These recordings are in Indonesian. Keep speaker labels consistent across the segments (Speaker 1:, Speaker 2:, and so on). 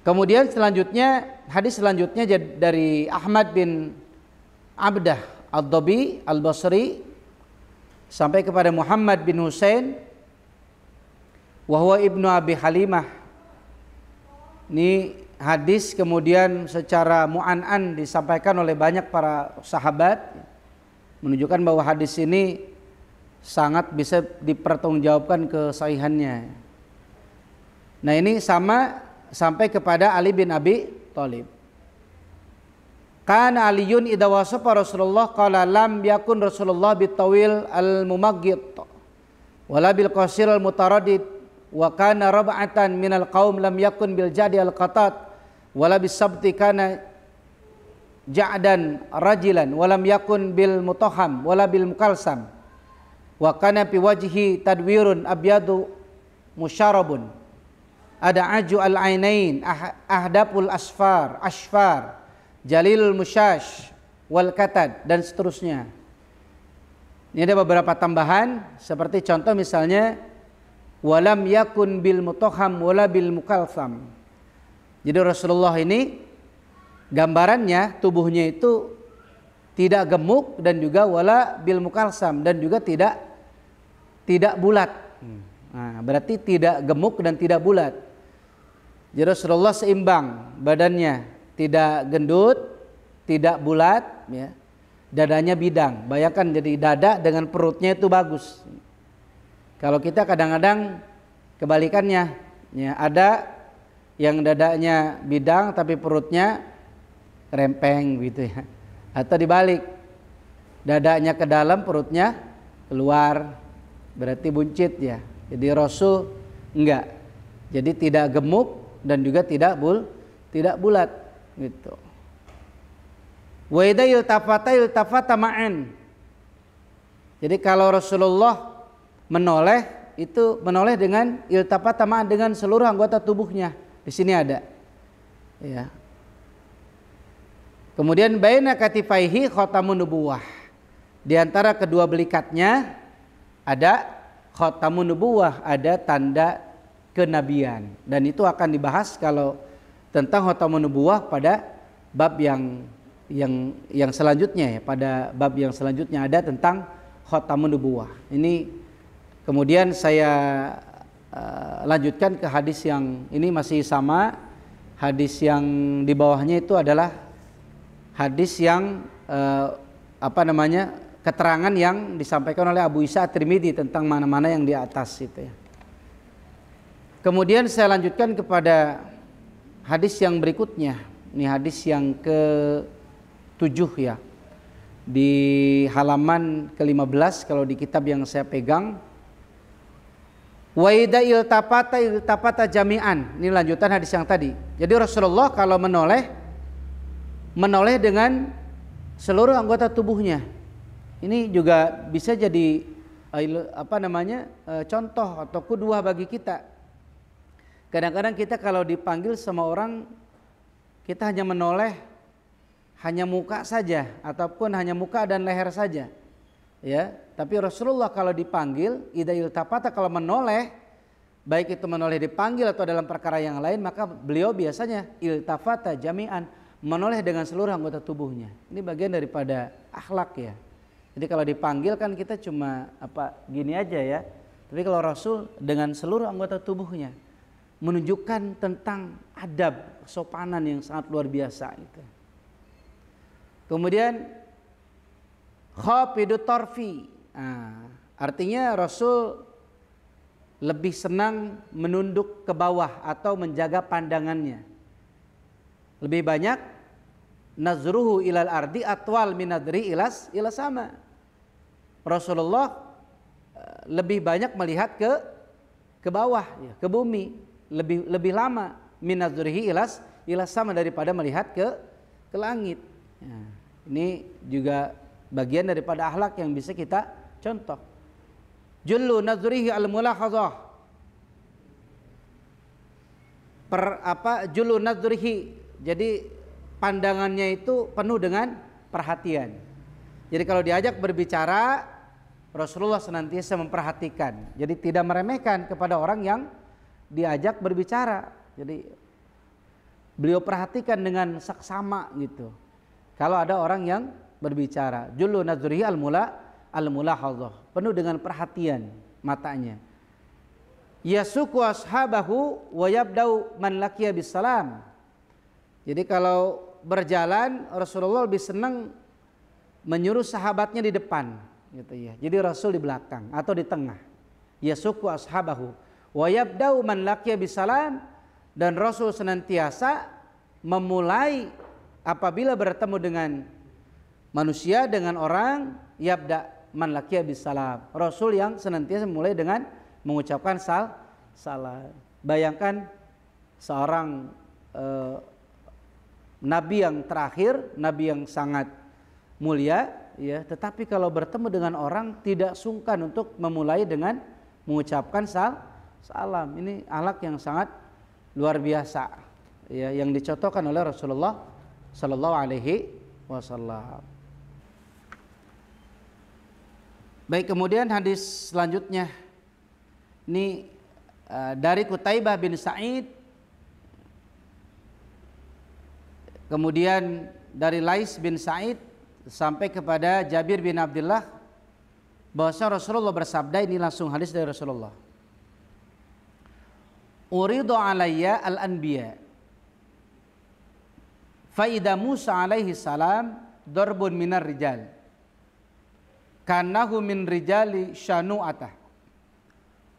Speaker 1: Kemudian selanjutnya, hadis selanjutnya dari Ahmad bin Abdah Ad-Dabi Al-Basri sampai kepada Muhammad bin Husain wa huwa ibnu Abi Halimah. Ini hadis kemudian secara mu'an'an disampaikan oleh banyak para sahabat, menunjukkan bahwa hadis ini sangat bisa dipertanggungjawabkan kesahihannya. Nah, ini sama sampai kepada Ali bin Abi Thalib. Kana Aliyun idza wasafa Rasulullah qala lam yakun Rasulullah bitawil al-mumaggit wala bil qasir al-mutaraddid wa kana rab'atan minal qaum lam yakun bil jadi al-qatat wala bis sabti kana ja'dan rajilan walam yakun bil mutahham wala bil mukalsam wa kana fi wajhi tadwirun abyadu musyarabun ada aju al-ainain ahdapul ashfar jalilul musyash wal katad dan seterusnya. Ini ada beberapa tambahan seperti contoh misalnya walam yakun bil mutahham wala bil mukalsam. Jadi Rasulullah ini gambarannya tubuhnya itu tidak gemuk dan juga wala bil mukalsam dan juga tidak bulat. Nah, berarti tidak gemuk dan tidak bulat. Jadi Rasulullah seimbang badannya, tidak gendut, tidak bulat, ya. Dadanya bidang. Bayangkan jadi dada dengan perutnya itu bagus. Kalau kita kadang-kadang kebalikannya, ya, ada yang dadanya bidang tapi perutnya rempeng gitu ya. Atau dibalik, dadanya ke dalam, perutnya keluar, berarti buncit ya. Jadi Rasul enggak. Jadi tidak gemuk dan juga tidak bulat gitu. Wa idza iltafata ma'an. Jadi kalau Rasulullah menoleh itu menoleh dengan iltafata ma'an dengan seluruh anggota tubuhnya. Di sini ada. Ya. Kemudian baina katifaihi khatamun nubuwah. Di antara kedua belikatnya ada khatamun nubuwah, ada tanda kenabian, dan itu akan dibahas kalau tentang khatamun nubuwah pada bab yang selanjutnya ya, pada bab yang selanjutnya ada tentang khatamun nubuwah. Ini kemudian saya lanjutkan ke hadis yang ini masih sama. Hadis yang di bawahnya itu adalah hadis yang keterangan yang disampaikan oleh Abu Isa At-Tirmidzi tentang mana-mana yang di atas itu ya. Kemudian saya lanjutkan kepada hadis yang berikutnya. Ini hadis yang ke-7 ya. Di halaman ke-15 kalau di kitab yang saya pegang. Wa idza iltafata jami'an. Ini lanjutan hadis yang tadi. Jadi Rasulullah kalau menoleh dengan seluruh anggota tubuhnya. Ini juga bisa jadi contoh atau qudwah bagi kita. Kadang-kadang kita kalau dipanggil sama orang, kita hanya menoleh hanya muka saja ataupun hanya muka dan leher saja. Ya, tapi Rasulullah kalau dipanggil, idza iltafata, kalau menoleh, baik itu menoleh dipanggil atau dalam perkara yang lain, maka beliau biasanya iltafata jami'an, menoleh dengan seluruh anggota tubuhnya. Ini bagian daripada akhlak ya. Jadi kalau dipanggil kan kita cuma gini aja ya. Tapi kalau Rasul dengan seluruh anggota tubuhnya menunjukkan tentang adab, kesopanan yang sangat luar biasa itu. Kemudian khafidut tarfi. Artinya Rasul lebih senang menunduk ke bawah atau menjaga pandangannya. Lebih banyak nazruhu ilal ardi atwal min nadri ilas sama. Rasulullah lebih banyak melihat ke bawah ya, ke bumi. Lebih lama minazurihi ilas sama daripada melihat ke langit. Ya, ini juga bagian daripada akhlak yang bisa kita contoh. Jullu nazurihi al-mulahazah. Jullu nazurihi. Jadi pandangannya itu penuh dengan perhatian. Jadi kalau diajak berbicara, Rasulullah senantiasa memperhatikan. Jadi tidak meremehkan kepada orang yang diajak berbicara. Jadi beliau perhatikan dengan saksama gitu. Kalau ada orang yang berbicara, jullu nazrihi al-mulahadhah, penuh dengan perhatian matanya. Yasuku ashabahu wa yabda'u man laqiya bisalam. Jadi kalau berjalan Rasulullah lebih senang menyuruh sahabatnya di depan gitu ya. Jadi Rasul di belakang atau di tengah. Yasuku ashabahu wa yabda'u man laqiya bisalam, dan Rasul senantiasa memulai apabila bertemu dengan manusia, dengan orang, yabda man laqiya bisalam. Rasul yang senantiasa memulai dengan mengucapkan salam. Bayangkan seorang nabi yang terakhir, nabi yang sangat mulia ya, tetapi kalau bertemu dengan orang tidak sungkan untuk memulai dengan mengucapkan salam. Ini akhlak yang sangat luar biasa ya, yang dicontohkan oleh Rasulullah sallallahu alaihi wasallam. Baik, kemudian hadis selanjutnya ini dari Qutaibah bin Sa'id, kemudian dari Lais bin Sa'id sampai kepada Jabir bin Abdullah, bahwasanya Rasulullah bersabda, ini langsung hadis dari Rasulullah. Uridu alayya al-anbiya fa idza Musa alaihi salam darbun minar rijal kanahu min rijali syanu'atah,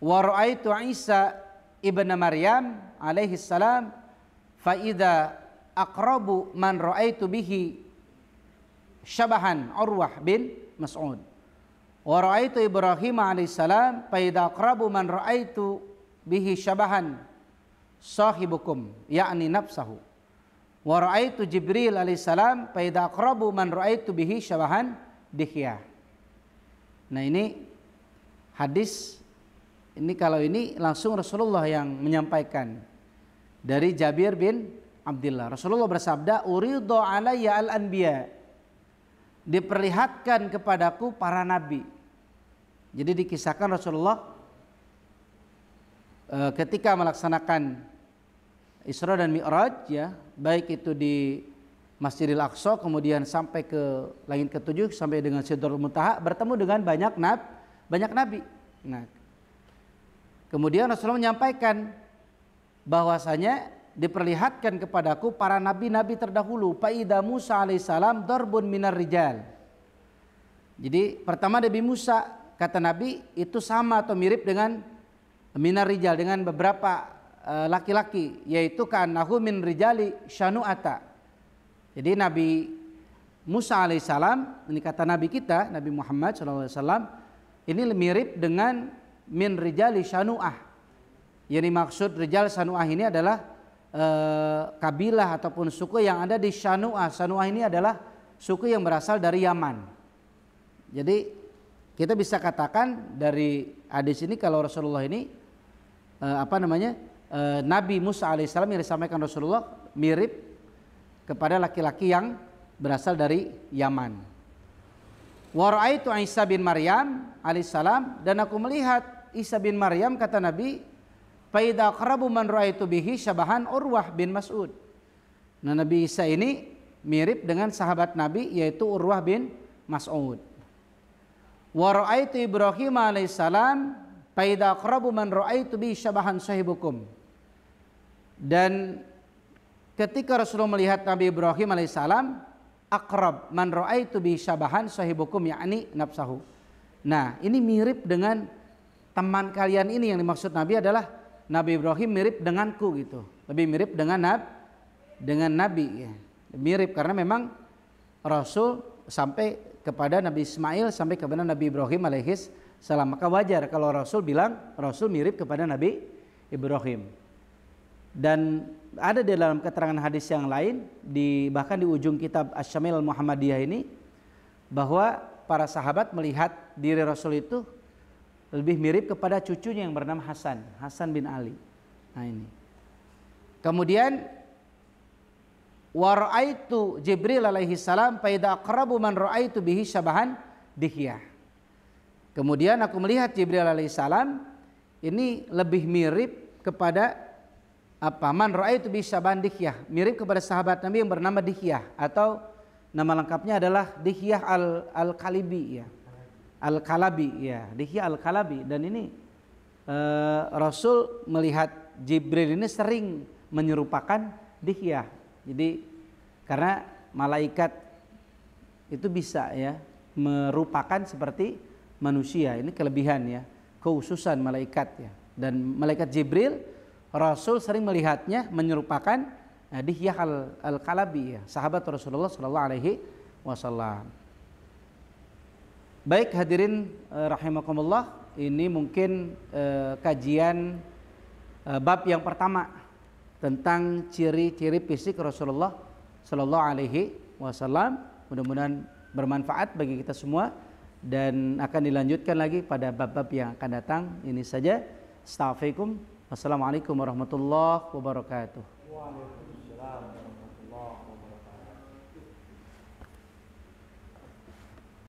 Speaker 1: wa ra'aitu Isa ibn Maryam alaihi salam fa idza aqrabu man ra'aitu bihi syabahan Urwah bin Mas'ud, wa ra'aitu Ibrahim alaihi salam fa idza aqrabu man ra'aitu bihi syabahan sahibukum yakni nafsahu, wa ra'aitu Jibril alaihi salam fa idza aqrabu man ra'aitu bihi syabahan Dihyah. Nah, ini hadis ini, kalau ini langsung Rasulullah yang menyampaikan dari Jabir bin Abdullah. Rasulullah bersabda, uridu alayya al-anbiya, diperlihatkan kepadaku para nabi. Jadi dikisahkan Rasulullah ketika melaksanakan Isra dan Mi'raj ya, baik itu di Masjidil Aqsa, kemudian sampai ke langit ketujuh sampai dengan Sidratul Muntaha, bertemu dengan banyak nabi. Nah, kemudian Rasulullah menyampaikan bahwasanya diperlihatkan kepadaku para nabi-nabi terdahulu. Faida Musa alaihissalam darbun minar rijal. Jadi pertama Nabi Musa, kata Nabi, itu sama atau mirip dengan minar rijal, dengan beberapa laki-laki, yaitu ka'annahu min rijali syanu'ata. Jadi Nabi Musa alaihissalam, ini kata Nabi kita, Nabi Muhammad SAW, ini mirip dengan min rijali syanu'ah. Yang dimaksud rijal syanu'ah ini adalah kabilah ataupun suku yang ada di Syanu'ah. Syanu'ah ini adalah suku yang berasal dari Yaman. Jadi kita bisa katakan dari hadis ini kalau Rasulullah ini Nabi Musa alaihissalam yang disampaikan Rasulullah mirip kepada laki-laki yang berasal dari Yaman. Wa ra'aitu Isa bin Maryam alaihissalam, dan aku melihat Isa bin Maryam, kata Nabi, fa idza aqrabu man ra'aitu bihi syabahan Urwah bin Mas'ud. Nah, Nabi Isa ini mirip dengan sahabat Nabi, yaitu Urwah bin Mas'ud. Wa ra'aitu Ibrahim alaihissalam fa idza aqrabu man ra'aitu bihi syabahan sahibukum. Dan ketika Rasulullah melihat Nabi Ibrahim alaihissalam, aqrab man ra'aitu bi syabahan sahibukum yakni nafsahu. Nah, ini mirip dengan teman kalian ini, yang dimaksud Nabi adalah Nabi Ibrahim mirip denganku gitu. Lebih mirip dengan Nabi ya. Mirip karena memang Rasul sampai kepada Nabi Ismail, sampai kepada Nabi Ibrahim alaihis salam. Maka wajar kalau Rasul bilang Rasul mirip kepada Nabi Ibrahim. Dan ada di dalam keterangan hadis yang lain, bahkan di ujung kitab Asy-Syamil Muhammadiyah ini, bahwa para sahabat melihat diri Rasul itu lebih mirip kepada cucunya yang bernama Hasan bin Ali. Nah, ini. Kemudian wa ra'aitu Jibril alaihi salam fa idza aqrabu man ra'aitu bihi syabahan Dihyah. Kemudian aku melihat Jibril alaihi salam ini lebih mirip kepada apa man raaitu bi Syaban Dihyah, mirip kepada sahabat Nabi yang bernama Dihyah, atau nama lengkapnya adalah Dihyah al-Kalabi ya. Al-Kalabi ya, Dihyah al-Kalabi. Dan ini Rasul melihat Jibril ini sering menyerupakan Dihyah. Jadi karena malaikat itu bisa ya merupakan seperti manusia. Ini kelebihan ya, kekhususan malaikat ya. Dan malaikat Jibril Rasul sering melihatnya menyerupakan Dihyah al-Kalabi ya, sahabat Rasulullah sallallahu alaihi wasallam. Baik hadirin rahimakumullah, ini mungkin kajian bab yang pertama tentang ciri-ciri fisik Rasulullah sallallahu alaihi wasallam. Mudah-mudahan bermanfaat bagi kita semua dan akan dilanjutkan lagi pada bab-bab yang akan datang. Ini saja. Astagfirullahaladzim. Wassalamualaikum warahmatullahi wabarakatuh.